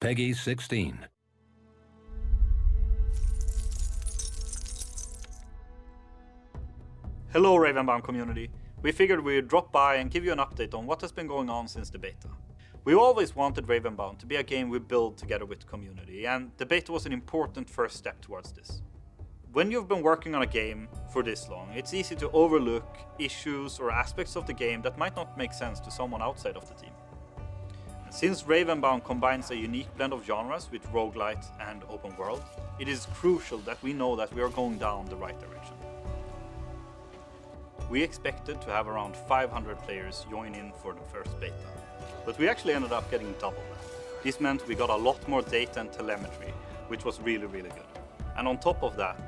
Peggy 16. Hello Ravenbound community. We figured we'd drop by and give you an update on what has been going on since the beta. We always wanted Ravenbound to be a game we build together with the community, and the beta was an important first step towards this. When you've been working on a game for this long, it's easy to overlook issues or aspects of the game that might not make sense to someone outside of the team. And since Ravenbound combines a unique blend of genres with roguelite and open world, it is crucial that we know that we are going down the right direction. We expected to have around 500 players join in for the first beta, but we actually ended up getting double that. This meant we got a lot more data and telemetry, which was really good. And on top of that,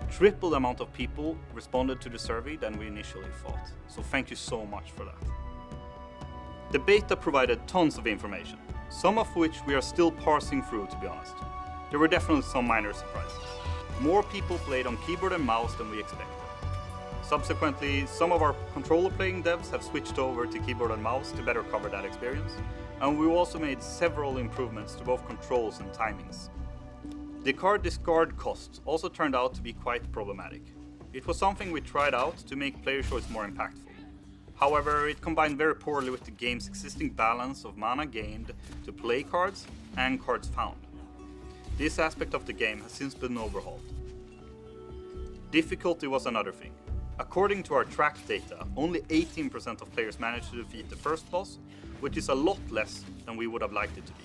triple the amount of people responded to the survey than we initially thought. So thank you so much for that. The beta provided tons of information, some of which we are still parsing through, to be honest. There were definitely some minor surprises. More people played on keyboard and mouse than we expected. Subsequently, some of our controller playing devs have switched over to keyboard and mouse to better cover that experience, and we also made several improvements to both controls and timings. The card discard cost also turned out to be quite problematic. It was something we tried out to make player choice more impactful. However, it combined very poorly with the game's existing balance of mana gained to play cards and cards found. This aspect of the game has since been overhauled. Difficulty was another thing. According to our tracked data, only 18% of players managed to defeat the first boss, which is a lot less than we would have liked it to be.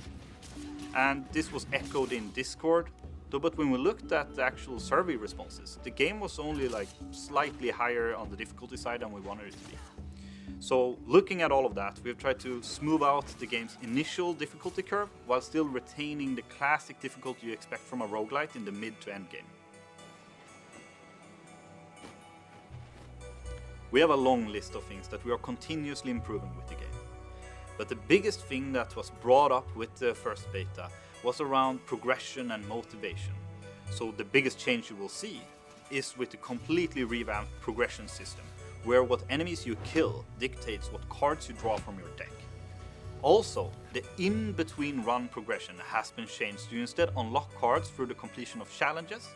And this was echoed in Discord, but when we looked at the actual survey responses, the game was only slightly higher on the difficulty side than we wanted it to be. So looking at all of that, we've tried to smooth out the game's initial difficulty curve while still retaining the classic difficulty you expect from a roguelite in the mid to end game. We have a long list of things that we are continuously improving with the game. But the biggest thing that was brought up with the first beta was around progression and motivation. So the biggest change you will see is with the completely revamped progression system, where what enemies you kill dictates what cards you draw from your deck. Also, the in-between run progression has been changed. You instead unlock cards through the completion of challenges,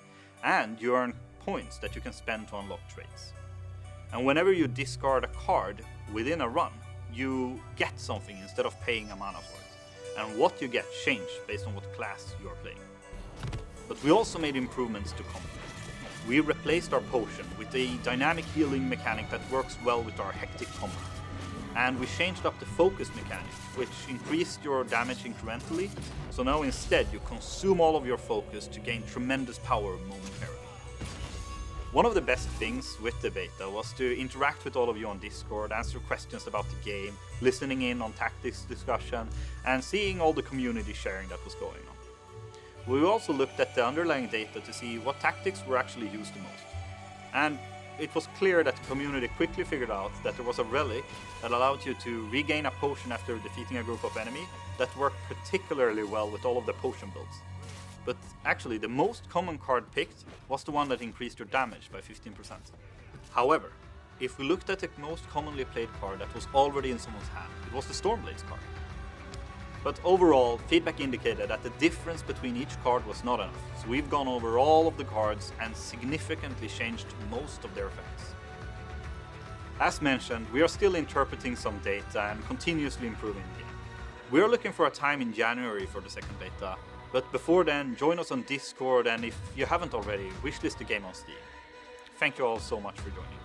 and you earn points that you can spend to unlock traits. And whenever you discard a card within a run, you get something instead of paying a mana for it. And what you get changes based on what class you are playing. But we also made improvements to combat. We replaced our potion with a dynamic healing mechanic that works well with our hectic combat. And we changed up the focus mechanic, which increased your damage incrementally, so now instead you consume all of your focus to gain tremendous power momentarily. One of the best things with the beta was to interact with all of you on Discord, answer questions about the game, listening in on tactics discussion, and seeing all the community sharing that was going on. We also looked at the underlying data to see what tactics were actually used the most. And it was clear that the community quickly figured out that there was a relic that allowed you to regain a potion after defeating a group of enemies that worked particularly well with all of the potion builds. But actually, the most common card picked was the one that increased your damage by 15%. However, if we looked at the most commonly played card that was already in someone's hand, it was the Stormblade's card. But overall, feedback indicated that the difference between each card was not enough, so we've gone over all of the cards and significantly changed most of their effects. As mentioned, we are still interpreting some data and continuously improving the game. We are looking for a time in January for the second beta, but before then, join us on Discord, and if you haven't already, wishlist the game on Steam. Thank you all so much for joining.